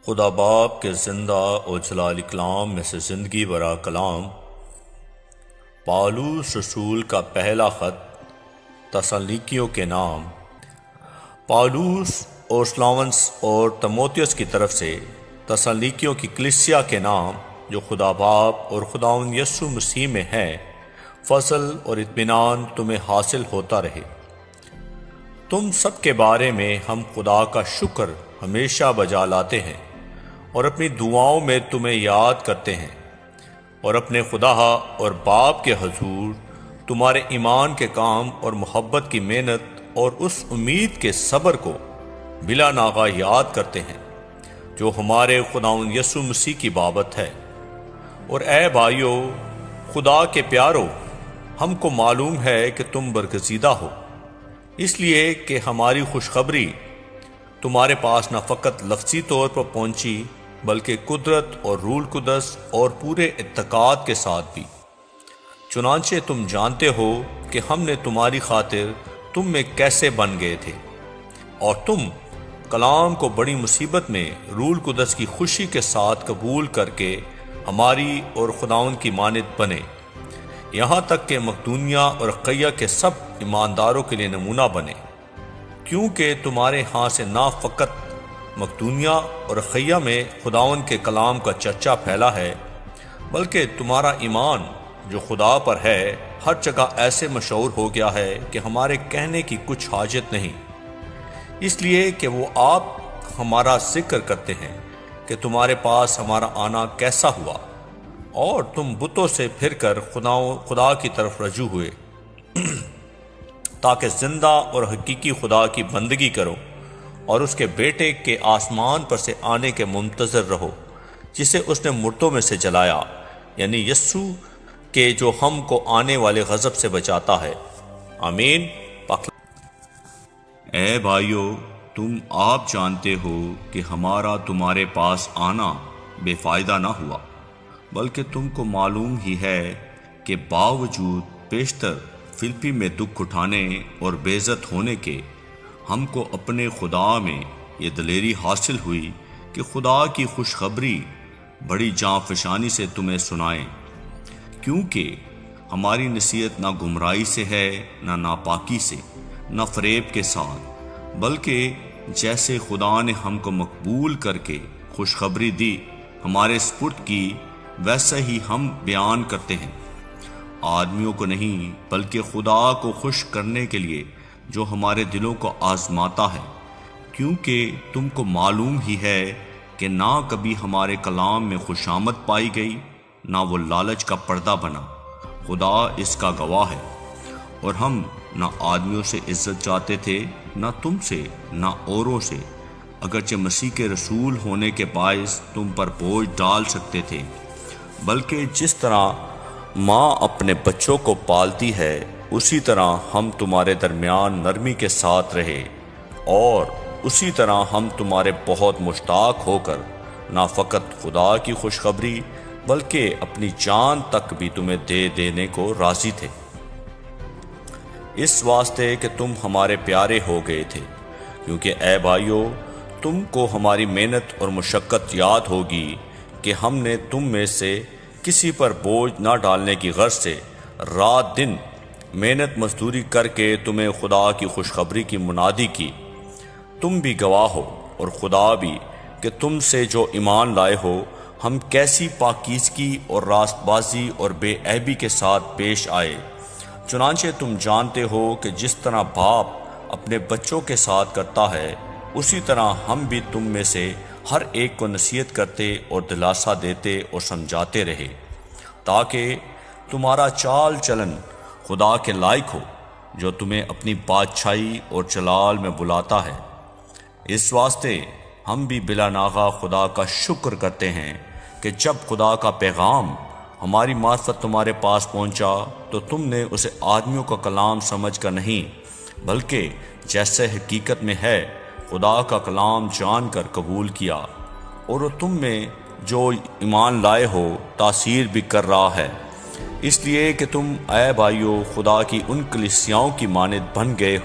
خدا باپ کے زندہ و جلال کلام میں سے زندگی برا کلام پالوس رسول کا پہلا خط تسالونیکیوں کے نام پالوس اور سلاونس اور تموتیوس کی طرف سے تسالونیکیوں کی کلیسیا کے نام جو خدا باپ اور خداوند یسوع مسیح میں ہے، فضل اور اطمینان تمہیں حاصل ہوتا رہے۔ تم سب کے بارے میں ہم خدا کا شکر ہمیشہ بجا لاتے ہیں اور اپنی دعاؤں میں تمہیں یاد کرتے ہیں، اور اپنے خدا اور باپ کے حضور تمہارے ایمان کے کام اور محبت کی محنت اور اس امید کے صبر کو بلا ناغہ یاد کرتے ہیں جو ہمارے خداوند یسوع مسیح کی بابت ہے۔ اور اے بھائیو، خدا کے پیارو، ہم کو معلوم ہے کہ تم برگزیدہ ہو، اس لیے کہ ہماری خوشخبری تمہارے پاس نہ فقط لفظی طور پر پہنچی بلکہ قدرت اور روح القدس اور پورے اعتقاد کے ساتھ بھی۔ چنانچہ تم جانتے ہو کہ ہم نے تمہاری خاطر تم میں کیسے بن گئے تھے، اور تم کلام کو بڑی مصیبت میں روح القدس کی خوشی کے ساتھ قبول کر کے ہماری اور خداوند کی مانند بنے، یہاں تک کہ مقدونیہ اور اخیہ کے سب ایمانداروں کے لیے نمونہ بنے، کیونکہ تمہارے ہاں سے نہ فقط مقدونیہ اور اخیہ میں خداوند کے کلام کا چرچا پھیلا ہے، بلکہ تمہارا ایمان جو خدا پر ہے ہر جگہ ایسے مشہور ہو گیا ہے کہ ہمارے کہنے کی کچھ حاجت نہیں، اس لیے کہ وہ آپ ہمارا ذکر کرتے ہیں کہ تمہارے پاس ہمارا آنا کیسا ہوا، اور تم بتوں سے پھر کر خدا کی طرف رجوع ہوئے تاکہ زندہ اور حقیقی خدا کی بندگی کرو اور اس کے بیٹے کے آسمان پر سے آنے کے منتظر رہو، جسے اس نے مردوں میں سے جلایا، یعنی یسوع کے جو ہم کو آنے والے غضب سے بچاتا ہے۔ آمین۔ اے بھائیو، تم آپ جانتے ہو کہ ہمارا تمہارے پاس آنا بے فائدہ نہ ہوا، بلکہ تم کو معلوم ہی ہے کہ باوجود پیشتر فلپی میں دکھ اٹھانے اور بے عزت ہونے کے ہم کو اپنے خدا میں یہ دلیری حاصل ہوئی کہ خدا کی خوشخبری بڑی جاں فشانی سے تمہیں سنائیں، کیونکہ ہماری نصیحت نہ گمراہی سے ہے، نہ ناپاکی سے، نہ فریب کے ساتھ، بلکہ جیسے خدا نے ہم کو مقبول کر کے خوشخبری دی ہمارے سپرد کی، ویسا ہی ہم بیان کرتے ہیں، آدمیوں کو نہیں بلکہ خدا کو خوش کرنے کے لیے جو ہمارے دلوں کو آزماتا ہے، کیونکہ تم کو معلوم ہی ہے کہ نہ کبھی ہمارے کلام میں خوشامد پائی گئی، نہ وہ لالچ کا پردہ بنا، خدا اس کا گواہ ہے۔ اور ہم نہ آدمیوں سے عزت چاہتے تھے، نہ تم سے، نہ اوروں سے، اگرچہ مسیح کے رسول ہونے کے باعث تم پر بوجھ ڈال سکتے تھے، بلکہ جس طرح ماں اپنے بچوں کو پالتی ہے اسی طرح ہم تمہارے درمیان نرمی کے ساتھ رہے، اور اسی طرح ہم تمہارے بہت مشتاق ہو کر نہ فقط خدا کی خوشخبری بلکہ اپنی جان تک بھی تمہیں دے دینے کو راضی تھے، اس واسطے کہ تم ہمارے پیارے ہو گئے تھے۔ کیونکہ اے بھائیو، تم کو ہماری محنت اور مشقت یاد ہوگی کہ ہم نے تم میں سے کسی پر بوجھ نہ ڈالنے کی غرض سے رات دن محنت مزدوری کر کے تمہیں خدا کی خوشخبری کی منادی کی۔ تم بھی گواہ ہو اور خدا بھی کہ تم سے جو ایمان لائے ہو ہم کیسی پاکیزگی اور راست بازی اور بے عیبی کے ساتھ پیش آئے۔ چنانچہ تم جانتے ہو کہ جس طرح باپ اپنے بچوں کے ساتھ کرتا ہے، اسی طرح ہم بھی تم میں سے ہر ایک کو نصیحت کرتے اور دلاسا دیتے اور سمجھاتے رہے، تاکہ تمہارا چال چلن خدا کے لائق ہو جو تمہیں اپنی بادشاہی اور جلال میں بلاتا ہے۔ اس واسطے ہم بھی بلا ناغہ خدا کا شکر کرتے ہیں کہ جب خدا کا پیغام ہماری معرفت تمہارے پاس پہنچا تو تم نے اسے آدمیوں کا کلام سمجھ کر نہیں بلکہ جیسے حقیقت میں ہے خدا کا کلام جان کر قبول کیا، اور وہ تم میں جو ایمان لائے ہو تاثیر بھی کر رہا ہے، اس لیے کہ تم اے بھائیو خدا کی ان کلیسیاؤں کی مانند بن گئے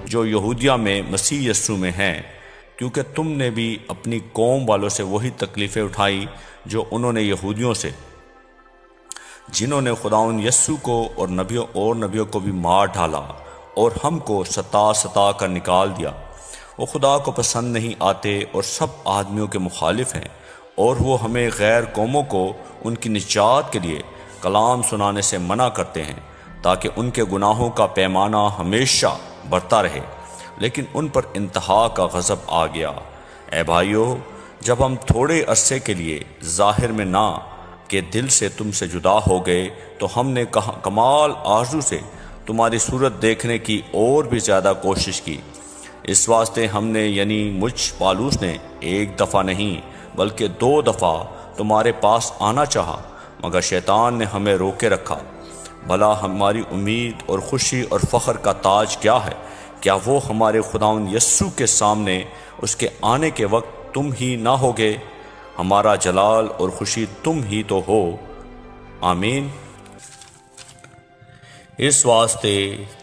جو یہودیہ میں مسیح یسوع میں ہیں، کیونکہ تم نے بھی اپنی قوم والوں سے وہی تکلیفیں اٹھائی جو انہوں نے یہودیوں سے، جنہوں نے خداوند یسوع کو اور نبیوں کو بھی مار ڈالا اور ہم کو ستا کر نکال دیا۔ وہ خدا کو پسند نہیں آتے اور سب آدمیوں کے مخالف ہیں، اور وہ ہمیں غیر قوموں کو ان کی نجات کے لیے کلام سنانے سے منع کرتے ہیں، تاکہ ان کے گناہوں کا پیمانہ ہمیشہ بڑھتا رہے، لیکن ان پر انتہا کا غضب آ گیا۔ اے بھائیو، جب ہم تھوڑے عرصے کے لیے ظاہر میں نہ کہ دل سے تم سے جدا ہو گئے، تو ہم نے کمال آرزو سے تمہاری صورت دیکھنے کی اور بھی زیادہ کوشش کی۔ اس واسطے ہم نے یعنی مجھ پالوس نے ایک دفعہ نہیں بلکہ 2 دفعہ تمہارے پاس آنا چاہا، مگر شیطان نے ہمیں روکے رکھا۔ بھلا ہماری امید اور خوشی اور فخر کا تاج کیا ہے؟ کیا وہ ہمارے خداوند یسوع کے سامنے اس کے آنے کے وقت تم ہی نہ ہوگے؟ ہمارا جلال اور خوشی تم ہی تو ہو۔ آمین۔ اس واسطے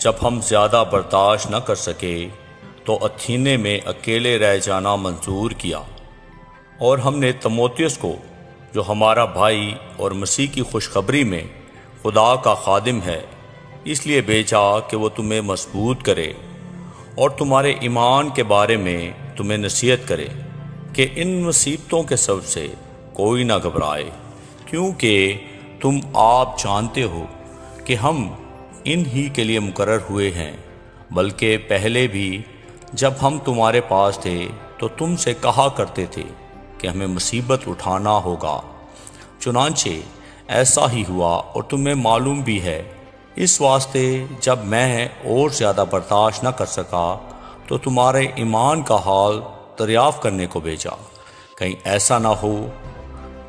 جب ہم زیادہ برداشت نہ کر سکے تو اتھینے میں اکیلے رہ جانا منظور کیا، اور ہم نے تموتیوس کو، جو ہمارا بھائی اور مسیح کی خوشخبری میں خدا کا خادم ہے، اس لیے بھیجا کہ وہ تمہیں مضبوط کرے اور تمہارے ایمان کے بارے میں تمہیں نصیحت کرے کہ ان مصیبتوں کے سبب سے کوئی نہ گھبرائے، کیونکہ تم آپ جانتے ہو کہ ہم ان ہی کے لیے مقرر ہوئے ہیں، بلکہ پہلے بھی جب ہم تمہارے پاس تھے تو تم سے کہا کرتے تھے کہ ہمیں مصیبت اٹھانا ہوگا۔ چنانچہ ایسا ہی ہوا، اور تمہیں معلوم بھی ہے۔ اس واسطے جب میں اور زیادہ برداشت نہ کر سکا تو تمہارے ایمان کا حال دریافت کرنے کو بھیجا، کہیں ایسا نہ ہو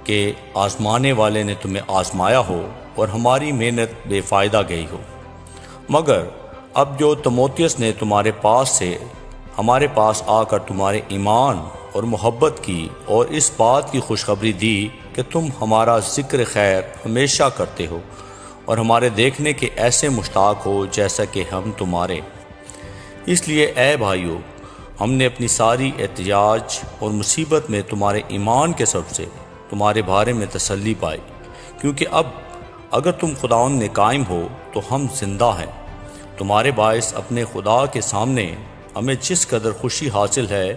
کہ آزمانے والے نے تمہیں آزمایا ہو اور ہماری محنت بے فائدہ گئی ہو۔ مگر اب جو تموتیوس نے تمہارے پاس سے ہمارے پاس آ کر تمہارے ایمان اور محبت کی اور اس بات کی خوشخبری دی کہ تم ہمارا ذکر خیر ہمیشہ کرتے ہو اور ہمارے دیکھنے کے ایسے مشتاق ہو جیسا کہ ہم تمہارے، اس لیے اے بھائیو، ہم نے اپنی ساری احتجاج اور مصیبت میں تمہارے ایمان کے سبب سے تمہارے بارے میں تسلی پائی، کیونکہ اب اگر تم خداوند میں قائم ہو تو ہم زندہ ہیں۔ تمہارے باعث اپنے خدا کے سامنے ہمیں جس قدر خوشی حاصل ہے،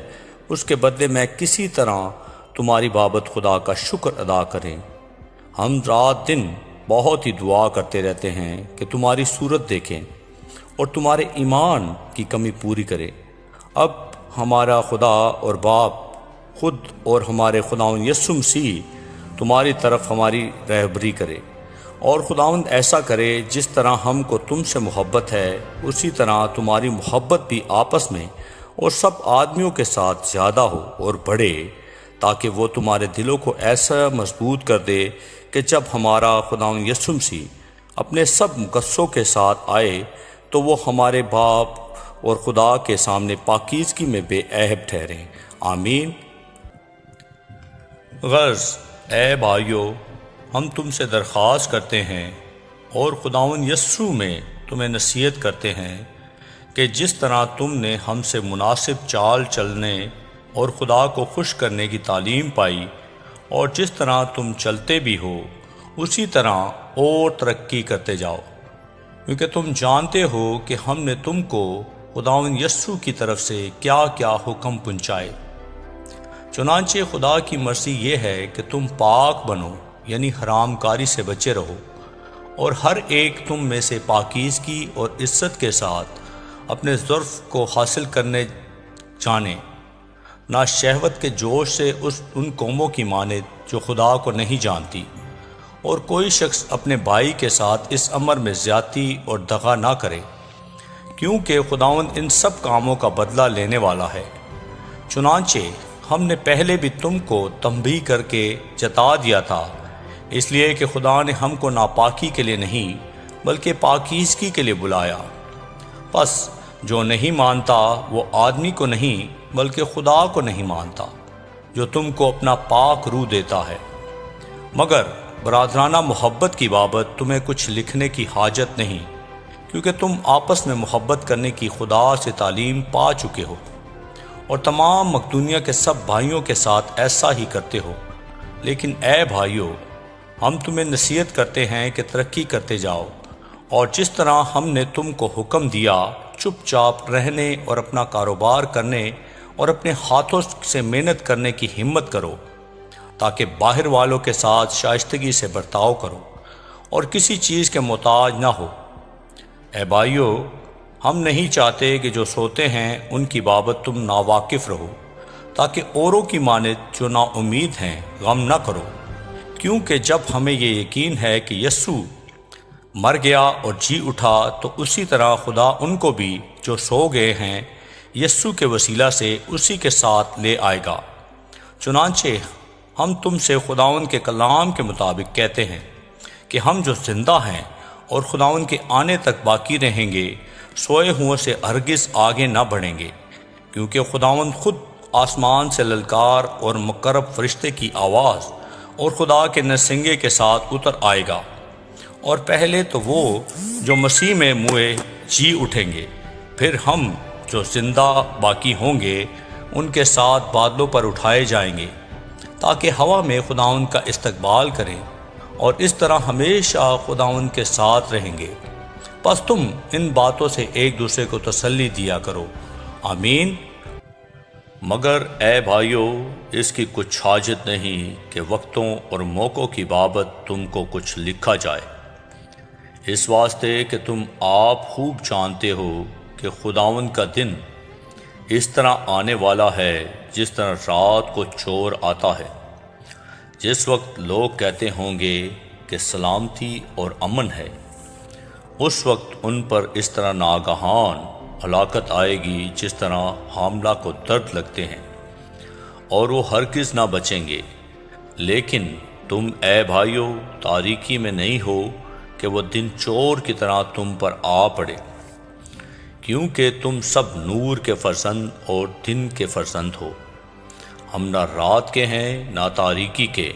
اس کے بدلے میں کسی طرح تمہاری بابت خدا کا شکر ادا کریں۔ ہم رات دن بہت ہی دعا کرتے رہتے ہیں کہ تمہاری صورت دیکھیں اور تمہارے ایمان کی کمی پوری کرے۔ اب ہمارا خدا اور باپ خود اور ہمارے خداوند یسوع مسیح تمہاری طرف ہماری رہبری کرے، اور خداوند ایسا کرے جس طرح ہم کو تم سے محبت ہے، اسی طرح تمہاری محبت بھی آپس میں اور سب آدمیوں کے ساتھ زیادہ ہو اور بڑھے، تاکہ وہ تمہارے دلوں کو ایسا مضبوط کر دے کہ جب ہمارا خداوند یسوع مسیح اپنے سب مقدسوں کے ساتھ آئے تو وہ ہمارے باپ اور خدا کے سامنے پاکیزگی میں بے عیب ٹھہریں۔ آمین۔ غرض اے بھائیو، ہم تم سے درخواست کرتے ہیں اور خداوند یسوع میں تمہیں نصیحت کرتے ہیں کہ جس طرح تم نے ہم سے مناسب چال چلنے اور خدا کو خوش کرنے کی تعلیم پائی، اور جس طرح تم چلتے بھی ہو اسی طرح اور ترقی کرتے جاؤ، کیونکہ تم جانتے ہو کہ ہم نے تم کو خداوند یسوع کی طرف سے کیا کیا حکم پہنچائے۔ چنانچہ خدا کی مرضی یہ ہے کہ تم پاک بنو، یعنی حرام کاری سے بچے رہو، اور ہر ایک تم میں سے پاکیزگی اور عزت کے ساتھ اپنے ظرف کو حاصل کرنے جانے، نہ شہوت کے جوش سے ان قوموں کی مانند جو خدا کو نہیں جانتی، اور کوئی شخص اپنے بھائی کے ساتھ اس امر میں زیادتی اور دغا نہ کرے، کیونکہ خداوند ان سب کاموں کا بدلہ لینے والا ہے۔ چنانچہ ہم نے پہلے بھی تم کو تنبیہ کر کے جتا دیا تھا، اس لیے کہ خدا نے ہم کو ناپاکی کے لیے نہیں بلکہ پاکیزگی کے لیے بلایا۔ پس جو نہیں مانتا وہ آدمی کو نہیں بلکہ خدا کو نہیں مانتا، جو تم کو اپنا پاک روح دیتا ہے۔ مگر برادرانہ محبت کی بابت تمہیں کچھ لکھنے کی حاجت نہیں، کیونکہ تم آپس میں محبت کرنے کی خدا سے تعلیم پا چکے ہو، اور تمام مقدونیہ کے سب بھائیوں کے ساتھ ایسا ہی کرتے ہو۔ لیکن اے بھائیو، ہم تمہیں نصیحت کرتے ہیں کہ ترقی کرتے جاؤ، اور جس طرح ہم نے تم کو حکم دیا چپ چاپ رہنے اور اپنا کاروبار کرنے اور اپنے ہاتھوں سے محنت کرنے کی ہمت کرو، تاکہ باہر والوں کے ساتھ شائستگی سے برتاؤ کرو اور کسی چیز کے محتاج نہ ہو۔ اے بھائیو، ہم نہیں چاہتے کہ جو سوتے ہیں ان کی بابت تم ناواقف رہو، تاکہ اوروں کی مانند جو نا امید ہیں غم نہ کرو، کیونکہ جب ہمیں یہ یقین ہے کہ یسوع مر گیا اور جی اٹھا، تو اسی طرح خدا ان کو بھی جو سو گئے ہیں یسوع کے وسیلہ سے اسی کے ساتھ لے آئے گا۔ چنانچہ ہم تم سے خداوند کے کلام کے مطابق کہتے ہیں کہ ہم جو زندہ ہیں اور خداوند کے آنے تک باقی رہیں گے، سوئے ہوں سے ہرگز آگے نہ بڑھیں گے، کیونکہ خداوند خود آسمان سے للکار اور مقرب فرشتے کی آواز اور خدا کے نرسنگے کے ساتھ اتر آئے گا، اور پہلے تو وہ جو مسیح میں موئے جی اٹھیں گے، پھر ہم جو زندہ باقی ہوں گے ان کے ساتھ بادلوں پر اٹھائے جائیں گے، تاکہ ہوا میں خداوند کا استقبال کریں، اور اس طرح ہمیشہ خداوند کے ساتھ رہیں گے۔ پس تم ان باتوں سے ایک دوسرے کو تسلی دیا کرو۔ آمین۔ مگر اے بھائیو، اس کی کچھ حاجت نہیں کہ وقتوں اور موقعوں کی بابت تم کو کچھ لکھا جائے، اس واسطے کہ تم آپ خوب جانتے ہو کہ خداوند کا دن اس طرح آنے والا ہے جس طرح رات کو چور آتا ہے، جس وقت لوگ کہتے ہوں گے کہ سلامتی اور امن ہے، اس وقت ان پر اس طرح ناگہان ہلاکت آئے گی جس طرح حاملہ کو درد لگتے ہیں، اور وہ ہرگز نہ بچیں گے۔ لیکن تم اے بھائیو تاریکی میں نہیں ہو کہ وہ دن چور کی طرح تم پر آ پڑے، کیونکہ تم سب نور کے فرزند اور دن کے فرزند ہو۔ ہم نہ رات کے ہیں نہ تاریکی کے،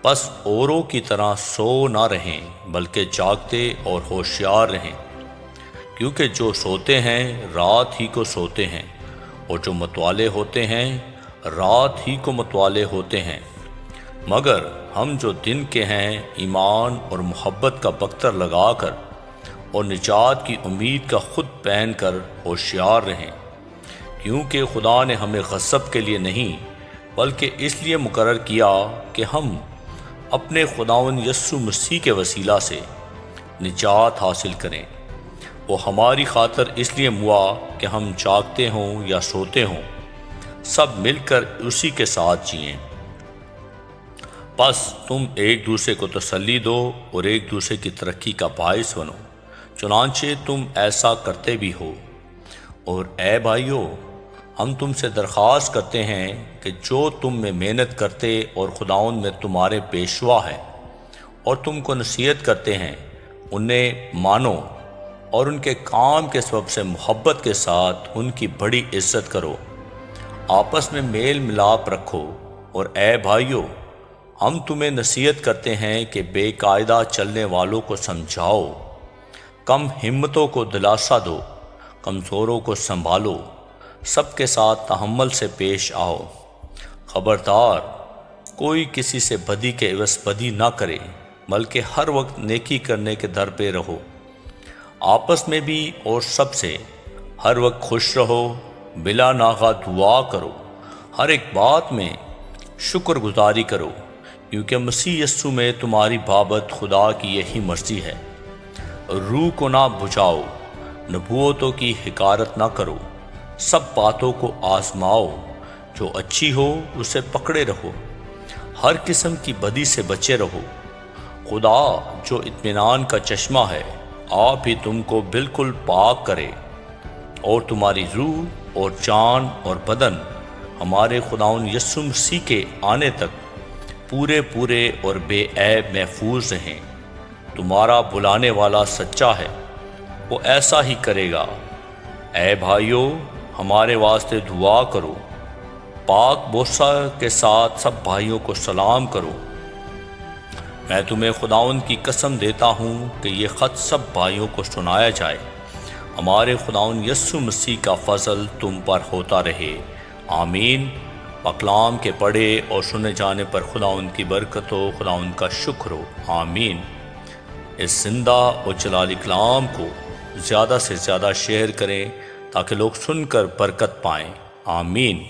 پس اوروں کی طرح سو نہ رہیں بلکہ جاگتے اور ہوشیار رہیں، کیونکہ جو سوتے ہیں رات ہی کو سوتے ہیں، اور جو متوالے ہوتے ہیں رات ہی کو متوالے ہوتے ہیں۔ مگر ہم جو دن کے ہیں ایمان اور محبت کا بختر لگا کر اور نجات کی امید کا خود پہن کر ہوشیار رہیں، کیونکہ خدا نے ہمیں غضب کے لیے نہیں بلکہ اس لیے مقرر کیا کہ ہم اپنے خداوند یسوع مسیح کے وسیلہ سے نجات حاصل کریں۔ وہ ہماری خاطر اس لیے ہوا کہ ہم جاگتے ہوں یا سوتے ہوں، سب مل کر اسی کے ساتھ جئیں۔ پس تم ایک دوسرے کو تسلی دو اور ایک دوسرے کی ترقی کا باعث بنو، چنانچہ تم ایسا کرتے بھی ہو۔ اور اے بھائیو، ہم تم سے درخواست کرتے ہیں کہ جو تم میں محنت کرتے اور خداوند میں تمہارے پیشوا ہیں اور تم کو نصیحت کرتے ہیں، انہیں مانو اور ان کے کام کے سبب سے محبت کے ساتھ ان کی بڑی عزت کرو، آپس میں میل ملاپ رکھو۔ اور اے بھائیو، ہم تمہیں نصیحت کرتے ہیں کہ بے قاعدہ چلنے والوں کو سمجھاؤ، کم ہمتوں کو دلاسا دو، کمزوروں کو سنبھالو، سب کے ساتھ تحمل سے پیش آؤ۔ خبردار، کوئی کسی سے بدی کے عوض بدی نہ کرے، بلکہ ہر وقت نیکی کرنے کے در پہ رہو، آپس میں بھی اور سب سے ہر وقت خوش رہو، بلا ناغہ دعا کرو، ہر ایک بات میں شکر گزاری کرو، کیونکہ مسیح یسوع میں تمہاری بابت خدا کی یہی مرضی ہے۔ روح کو نہ بجھاؤ، نبوتوں کی حقارت نہ کرو، سب باتوں کو آزماؤ، جو اچھی ہو اسے پکڑے رہو، ہر قسم کی بدی سے بچے رہو۔ خدا جو اطمینان کا چشمہ ہے، آپ ہی تم کو بالکل پاک کرے، اور تمہاری روح اور جان اور بدن ہمارے خداوند یسوع مسیح کے آنے تک پورے اور بے عیب محفوظ رہیں۔ تمہارا بلانے والا سچا ہے، وہ ایسا ہی کرے گا۔ اے بھائیو، ہمارے واسطے دعا کرو۔ پاک بوسہ کے ساتھ سب بھائیوں کو سلام کرو۔ میں تمہیں خداوند کی قسم دیتا ہوں کہ یہ خط سب بھائیوں کو سنایا جائے۔ ہمارے خداوند یسوع مسیح کا فضل تم پر ہوتا رہے۔ آمین۔ کلام کے پڑھے اور سنے جانے پر خدا ان کی برکت ہو، خدا ان کا شکر ہو، آمین۔ اس زندہ اور جلالی کلام کو زیادہ سے زیادہ شیئر کریں تاکہ لوگ سن کر برکت پائیں، آمین۔